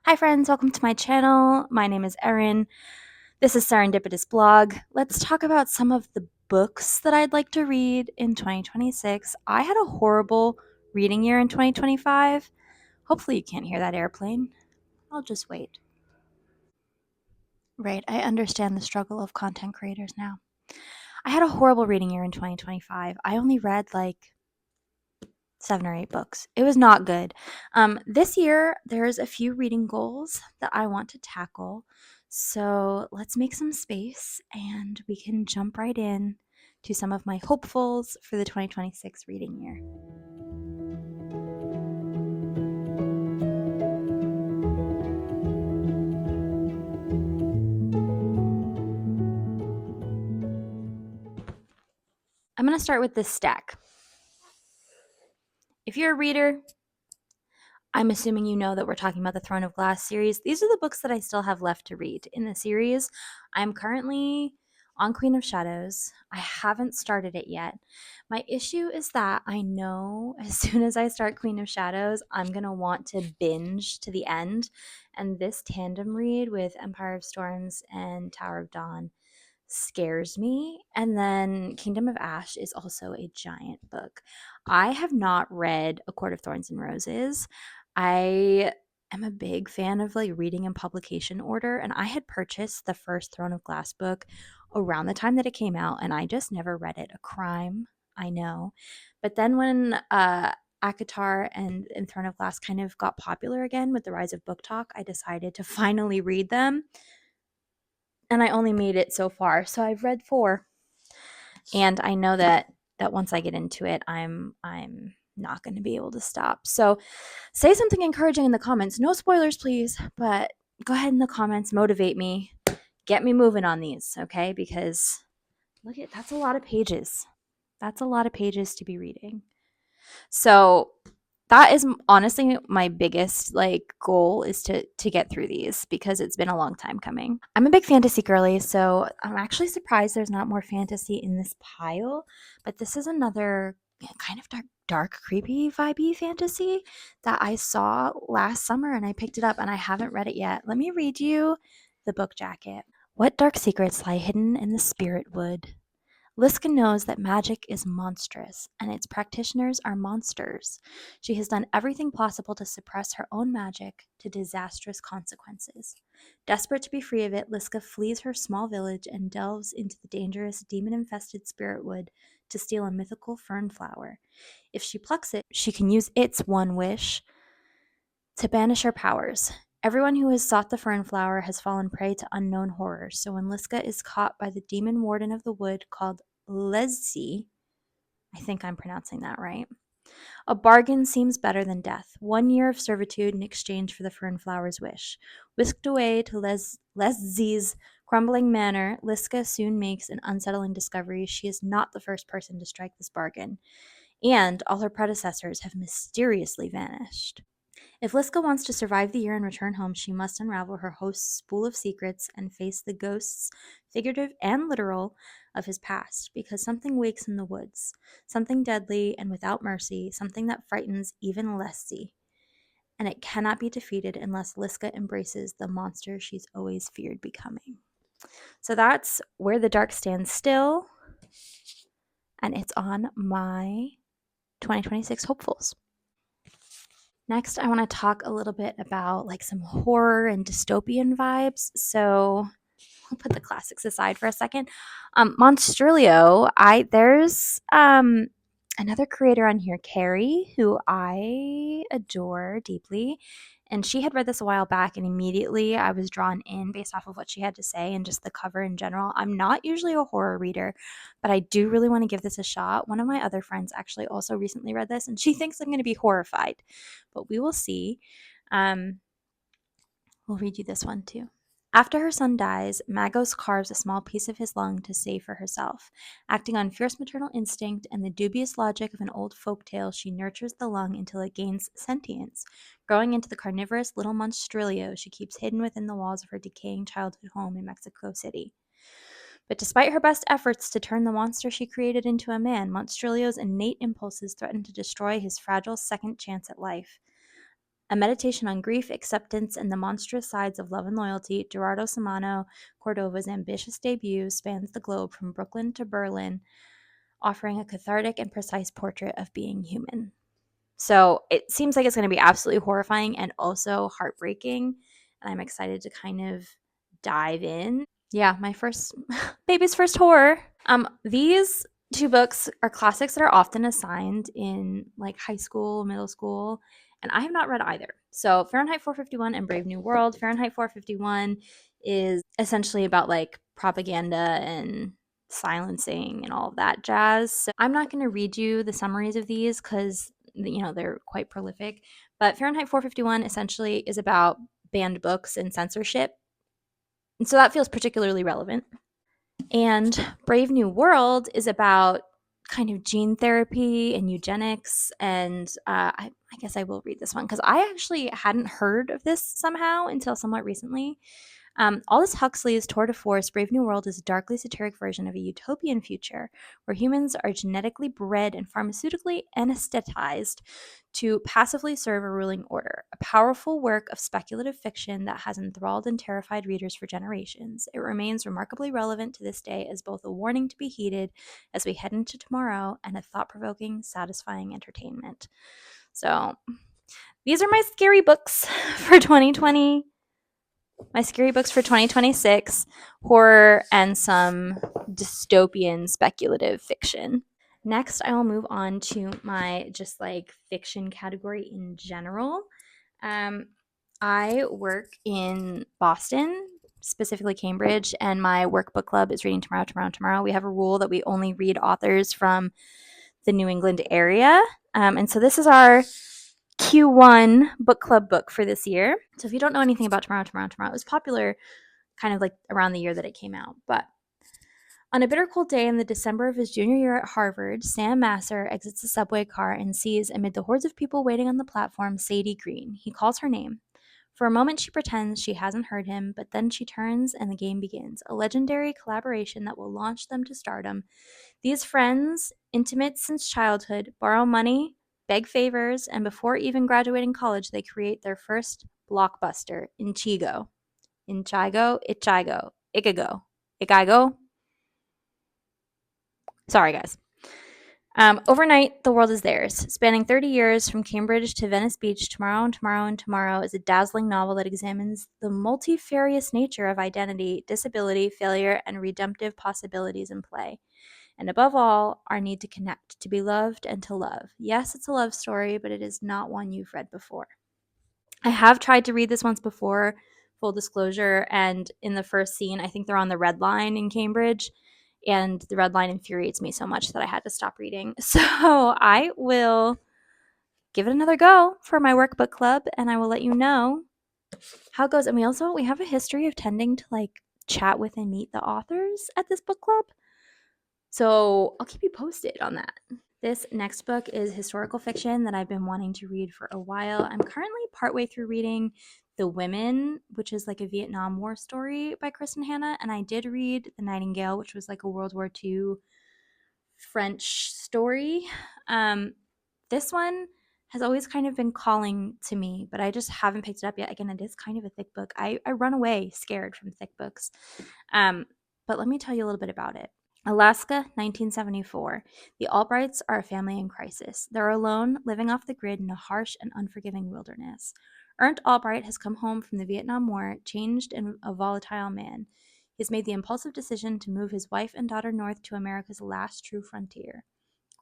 Hi friends, welcome to my channel. My name is Erin. This is Serendipitous Blog. Let's talk about some of the books that I'd like to read in 2026. I had a horrible reading year in 2025. Hopefully you can't hear that airplane. I'll just wait. Right, I understand the struggle of content creators now. I had a horrible reading year in 2025. I only read like 7 or 8 books. It was not good. This year, there's a few reading goals that I want to tackle. So let's make some space and we can jump right in to some of my hopefuls for the 2026 reading year. I'm going to start with this stack. If you're a reader, I'm assuming you know that we're talking about the Throne of Glass series. These are the books that I still have left to read in the series. I'm currently on Queen of Shadows. I haven't started it yet. My issue is that I know as soon as I start Queen of Shadows, I'm going to want to binge to the end. And this tandem read with Empire of Storms and Tower of Dawn scares me. And then Kingdom of Ash is also a giant book. I have not read A Court of Thorns and Roses. I am a big fan of like reading in publication order, and I had purchased the first Throne of Glass book around the time that it came out, and I just never read it. A crime, I know. But then when ACOTAR and Throne of Glass kind of got popular again with the rise of Book Talk, I decided to finally read them. And I only made it so far. So I've read 4. And I know that once I get into it, I'm not going to be able to stop. So say something encouraging in the comments. No spoilers, please, but go ahead in the comments, motivate me, get me moving on these, okay? Because look at that's a lot of pages. That's a lot of pages to be reading. So that is honestly my biggest like goal is to get through these because it's been a long time coming. I'm a big fantasy girly, so I'm actually surprised there's not more fantasy in this pile, but this is another kind of dark creepy vibey fantasy that I saw last summer and I picked it up and I haven't read it yet. Let me read you the book jacket. What dark secrets lie hidden in the spirit wood? Liska knows that magic is monstrous, and its practitioners are monsters. She has done everything possible to suppress her own magic to disastrous consequences. Desperate to be free of it, Liska flees her small village and delves into the dangerous demon-infested spirit wood to steal a mythical fern flower. If she plucks it, she can use its one wish to banish her powers. Everyone who has sought the fern flower has fallen prey to unknown horrors, so when Liska is caught by the demon warden of the wood called Leszie, I think I'm pronouncing that right, a bargain seems better than death. 1 year of servitude in exchange for the fern flower's wish. Whisked away to Leslie's crumbling manor, Liska soon makes an unsettling discovery. She is not the first person to strike this bargain, and all her predecessors have mysteriously vanished. If Liska wants to survive the year and return home, she must unravel her host's spool of secrets and face the ghosts, figurative and literal, of his past, because something wakes in the woods, something deadly and without mercy, something that frightens even Leslie, and it cannot be defeated unless Liska embraces the monster she's always feared becoming. So that's Where the Dark Stands Still, and it's on my 2026 hopefuls. Next, I want to talk a little bit about like some horror and dystopian vibes. So I'll put the classics aside for a second. Monstrillio, there's another creator on here, Carrie, who I adore deeply. And she had read this a while back, and immediately I was drawn in based off of what she had to say and just the cover in general. I'm not usually a horror reader, but I do really want to give this a shot. One of my other friends actually also recently read this, and she thinks I'm going to be horrified, but we will see. We'll read you this one too. After her son dies, Magos carves a small piece of his lung to save for herself. Acting on fierce maternal instinct and the dubious logic of an old folk tale, she nurtures the lung until it gains sentience, growing into the carnivorous little Monstrillio she keeps hidden within the walls of her decaying childhood home in Mexico City. But despite her best efforts to turn the monster she created into a man, Monstrillio's innate impulses threaten to destroy his fragile second chance at life. A meditation on grief, acceptance, and the monstrous sides of love and loyalty, Gerardo Sámano Córdova's ambitious debut spans the globe from Brooklyn to Berlin, offering a cathartic and precise portrait of being human. So it seems like it's going to be absolutely horrifying and also heartbreaking. And I'm excited to kind of dive in. Yeah, my first baby's first horror. These two books are classics that are often assigned in like high school, middle school, and I have not read either. So Fahrenheit 451 and Brave New World. Fahrenheit 451 is essentially about like propaganda and silencing and all of that jazz. So I'm not going to read you the summaries of these because they're quite prolific. But Fahrenheit 451 essentially is about banned books and censorship. And so that feels particularly relevant. And Brave New World is about kind of gene therapy and eugenics. And I guess I will read this one because I actually hadn't heard of this somehow until somewhat recently. Aldous Huxley's tour de force, Brave New World, is a darkly satiric version of a utopian future where humans are genetically bred and pharmaceutically anesthetized to passively serve a ruling order, a powerful work of speculative fiction that has enthralled and terrified readers for generations. It remains remarkably relevant to this day as both a warning to be heeded as we head into tomorrow and a thought-provoking, satisfying entertainment. So, these are my scary books for 2020. My scary books for 2026, horror and some dystopian speculative fiction. Next, I will move on to my just like fiction category in general. I work in Boston, specifically Cambridge, and my workbook club is reading tomorrow. We have a rule that we only read authors from the New England area. And so this is our Q1 book club book for this year. So if you don't know anything about Tomorrow, it was popular kind of like around the year that it came out. But on a bitter cold day in the December of his junior year at Harvard, Sam Masser exits the subway car and sees, amid the hordes of people waiting on the platform, Sadie Green. He calls her name. For a moment, she pretends she hasn't heard him, but then she turns and the game begins, a legendary collaboration that will launch them to stardom. These friends, intimate since childhood, borrow money, beg favors, and before even graduating college, they create their first blockbuster, Ichigo. Ikigo. Sorry, guys. Overnight, the world is theirs. Spanning 30 years from Cambridge to Venice Beach, Tomorrow is a dazzling novel that examines the multifarious nature of identity, disability, failure, and redemptive possibilities in play. And above all, our need to connect, to be loved, and to love. Yes, it's a love story, but it is not one you've read before. I have tried to read this once before, full disclosure, and in the first scene, I think they're on the Red Line in Cambridge, and the Red Line infuriates me so much that I had to stop reading. So I will give it another go for my workbook club, and I will let you know how it goes. And we have a history of tending to like chat with and meet the authors at this book club. So I'll keep you posted on that. This next book is historical fiction that I've been wanting to read for a while. I'm currently partway through reading The Women, which is like a Vietnam War story by Kristin Hanna, and I did read The Nightingale, which was like a World War II French story. This one has always kind of been calling to me, but I just haven't picked it up yet. Again, it is kind of a thick book. I run away scared from thick books. But let me tell you a little bit about it. Alaska, 1974. The Albrights are a family in crisis. They're alone, living off the grid in a harsh and unforgiving wilderness. Ernst Albright has come home from the Vietnam War, changed and a volatile man. He's made the impulsive decision to move his wife and daughter north to America's last true frontier.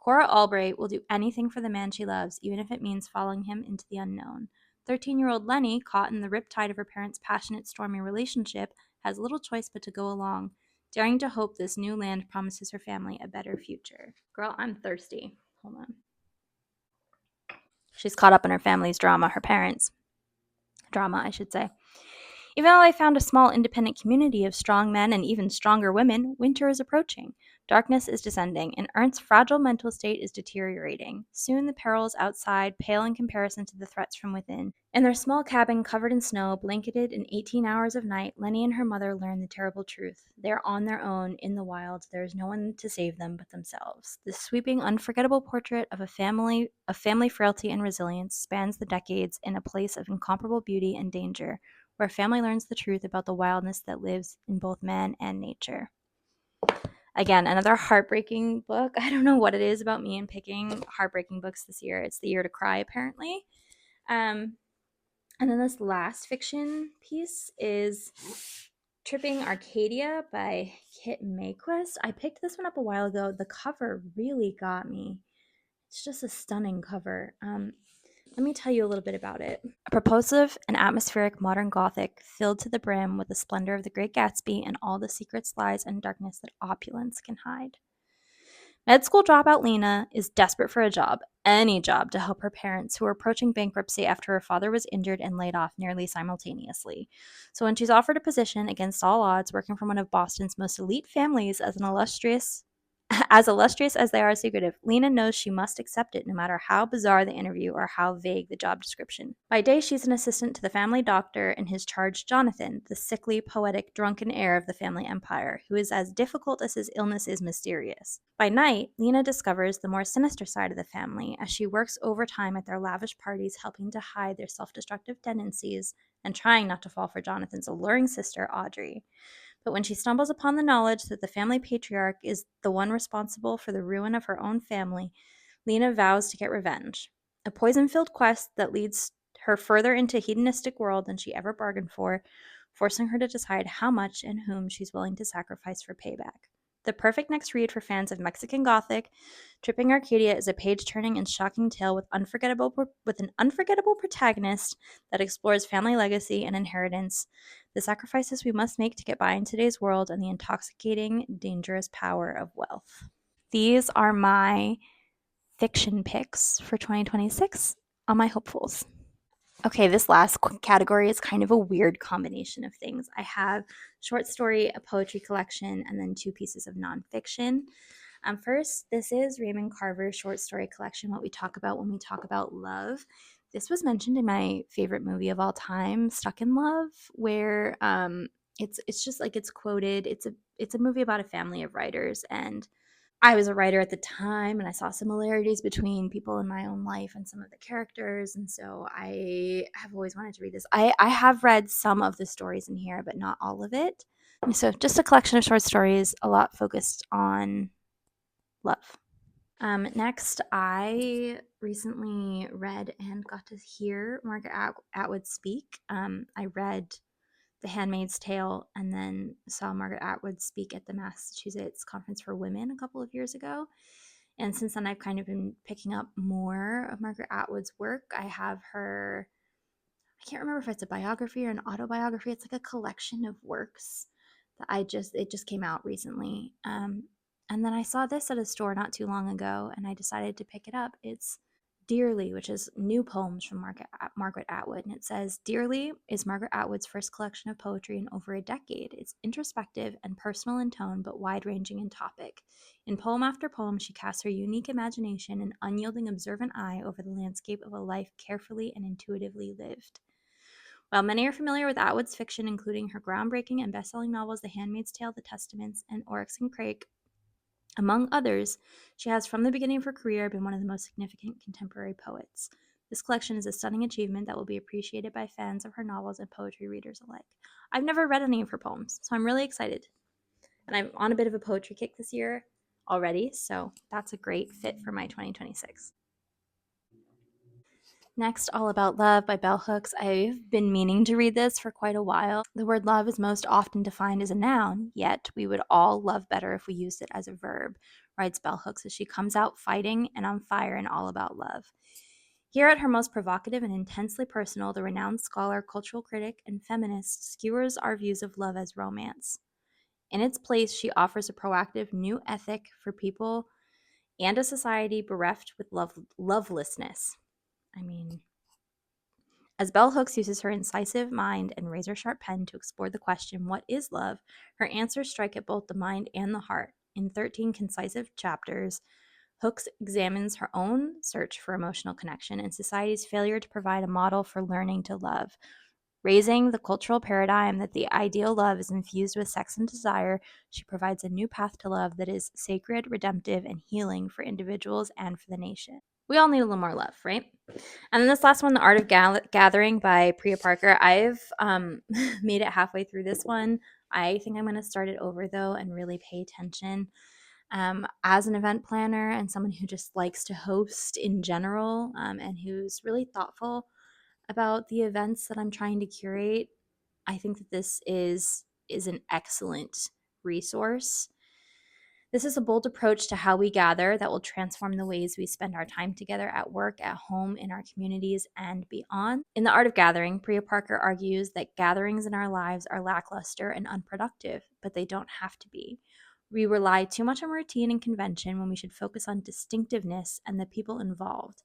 Cora Albright will do anything for the man she loves, even if it means following him into the unknown. 13-year-old Lenny, caught in the riptide of her parents' passionate, stormy relationship, has little choice but to go along, daring to hope this new land promises her family a better future. Girl, I'm thirsty. Hold on. She's caught up in her family's drama, her parents' drama, I should say. Even though I found a small independent community of strong men and even stronger women, winter is approaching. Darkness is descending, and Ernst's fragile mental state is deteriorating. Soon the perils outside pale in comparison to the threats from within. In their small cabin covered in snow, blanketed in 18 hours of night, Lenny and her mother learn the terrible truth. They're on their own in the wild. There is no one to save them but themselves. This sweeping, unforgettable portrait of family frailty and resilience spans the decades in a place of incomparable beauty and danger, where family learns the truth about the wildness that lives in both man and nature. Again, another heartbreaking book. I don't know what it is about me and picking heartbreaking books this year. It's the year to cry, apparently. And then this last fiction piece is Tripping Arcadia by Kit Mayquist. I picked this one up a while ago. The cover really got me. It's just a stunning cover. Let me tell you a little bit about it. A propulsive and atmospheric modern Gothic filled to the brim with the splendor of the Great Gatsby and all the secrets, lies, and darkness that opulence can hide. Med school dropout Lena is desperate for a job, any job, to help her parents, who are approaching bankruptcy after her father was injured and laid off nearly simultaneously. So when she's offered a position against all odds, working for one of Boston's most elite families as illustrious as they are secretive, Lena knows she must accept it no matter how bizarre the interview or how vague the job description. By day, she's an assistant to the family doctor and his charge Jonathan, the sickly, poetic, drunken heir of the family empire, who is as difficult as his illness is mysterious. By night, Lena discovers the more sinister side of the family as she works overtime at their lavish parties, helping to hide their self-destructive tendencies and trying not to fall for Jonathan's alluring sister, Audrey. But when she stumbles upon the knowledge that the family patriarch is the one responsible for the ruin of her own family, Lena vows to get revenge. A poison-filled quest that leads her further into a hedonistic world than she ever bargained for, forcing her to decide how much and whom she's willing to sacrifice for payback. The perfect next read for fans of Mexican Gothic, Tripping Arcadia is a page-turning and shocking tale with an unforgettable protagonist that explores family legacy and inheritance, the sacrifices we must make to get by in today's world, and the intoxicating, dangerous power of wealth. These are my fiction picks for 2026 on my hopefuls. Okay, this last category is kind of a weird combination of things. I have short story, a poetry collection, and then 2 pieces of nonfiction. First, this is Raymond Carver's short story collection, What We Talk About When We Talk About Love. This was mentioned in my favorite movie of all time, Stuck in Love, where it's just like it's quoted. It's a movie about a family of writers, and I was a writer at the time, and I saw similarities between people in my own life and some of the characters, and so I have always wanted to read this. I have read some of the stories in here, but not all of it. So just a collection of short stories, a lot focused on love. Next, I recently read and got to hear Margaret Atwood speak. I read The Handmaid's Tale and then saw Margaret Atwood speak at the Massachusetts Conference for Women a couple of years ago. And since then, I've kind of been picking up more of Margaret Atwood's work. I have her, I can't remember if it's a biography or an autobiography. It's like a collection of works that it just came out recently. And then I saw this at a store not too long ago, and I decided to pick it up. It's Dearly, which is new poems from Margaret Atwood. And it says, Dearly is Margaret Atwood's first collection of poetry in over a decade. It's introspective and personal in tone, but wide-ranging in topic. In poem after poem, she casts her unique imagination and unyielding observant eye over the landscape of a life carefully and intuitively lived. While many are familiar with Atwood's fiction, including her groundbreaking and best-selling novels The Handmaid's Tale, The Testaments, and Oryx and Crake, among others, she has from the beginning of her career been one of the most significant contemporary poets. This collection is a stunning achievement that will be appreciated by fans of her novels and poetry readers alike. I've never read any of her poems, so I'm really excited. And I'm on a bit of a poetry kick this year already, so that's a great fit for my 2026. Next, All About Love by Bell Hooks. I've been meaning to read this for quite a while. The word love is most often defined as a noun, yet we would all love better if we used it as a verb, writes Bell Hooks as she comes out fighting and on fire in All About Love. Here at her most provocative and intensely personal, the renowned scholar, cultural critic, and feminist skewers our views of love as romance. In its place, she offers a proactive new ethic for people and a society bereft with lovelessness. I mean, as Bell Hooks uses her incisive mind and razor-sharp pen to explore the question, what is love, her answers strike at both the mind and the heart. In 13 concise chapters, Hooks examines her own search for emotional connection and society's failure to provide a model for learning to love. Raising the cultural paradigm that the ideal love is infused with sex and desire, she provides a new path to love that is sacred, redemptive, and healing for individuals and for the nation. We all need a little more love, right? And then this last one, The Art of Gathering by Priya Parker. I've made it halfway through this one. I think I'm going to start it over, though, and really pay attention. As an event planner and someone who just likes to host in general, and who's really thoughtful about the events that I'm trying to curate, I think that this is an excellent resource. This is a bold approach to how we gather that will transform the ways we spend our time together at work, at home, in our communities, and beyond. In The Art of Gathering, Priya Parker argues that gatherings in our lives are lackluster and unproductive, but they don't have to be. We rely too much on routine and convention when we should focus on distinctiveness and the people involved.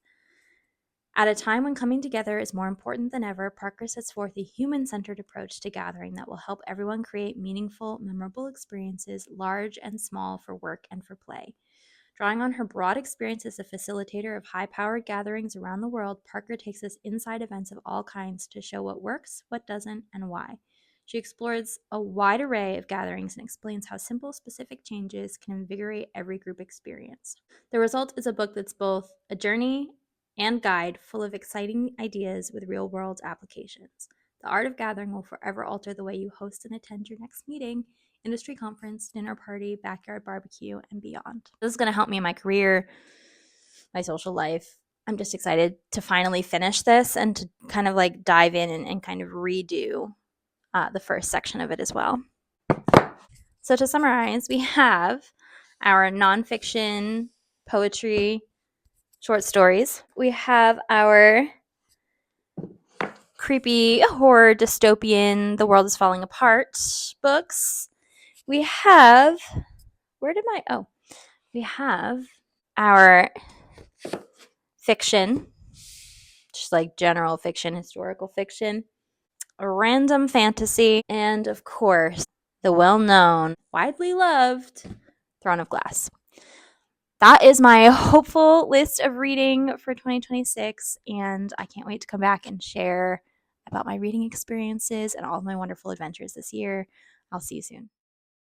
At a time when coming together is more important than ever, Parker sets forth a human-centered approach to gathering that will help everyone create meaningful, memorable experiences, large and small, for work and for play. Drawing on her broad experience as a facilitator of high-powered gatherings around the world, Parker takes us inside events of all kinds to show what works, what doesn't, and why. She explores a wide array of gatherings and explains how simple, specific changes can invigorate every group experience. The result is a book that's both a journey and guide full of exciting ideas with real-world applications. The Art of Gathering will forever alter the way you host and attend your next meeting, industry conference, dinner party, backyard barbecue, and beyond. This is going to help me in my career, my social life. I'm just excited to finally finish this and to kind of like dive in and kind of redo the first section of it as well. So to summarize, we have our nonfiction, poetry, short stories. We have our creepy horror dystopian The World is Falling Apart books. We have we have our fiction, just like general fiction, historical fiction, a random fantasy, and of course the well-known, widely loved Throne of Glass. That is my hopeful list of reading for 2026, and I can't wait to come back and share about my reading experiences and all of my wonderful adventures this year. I'll see you soon.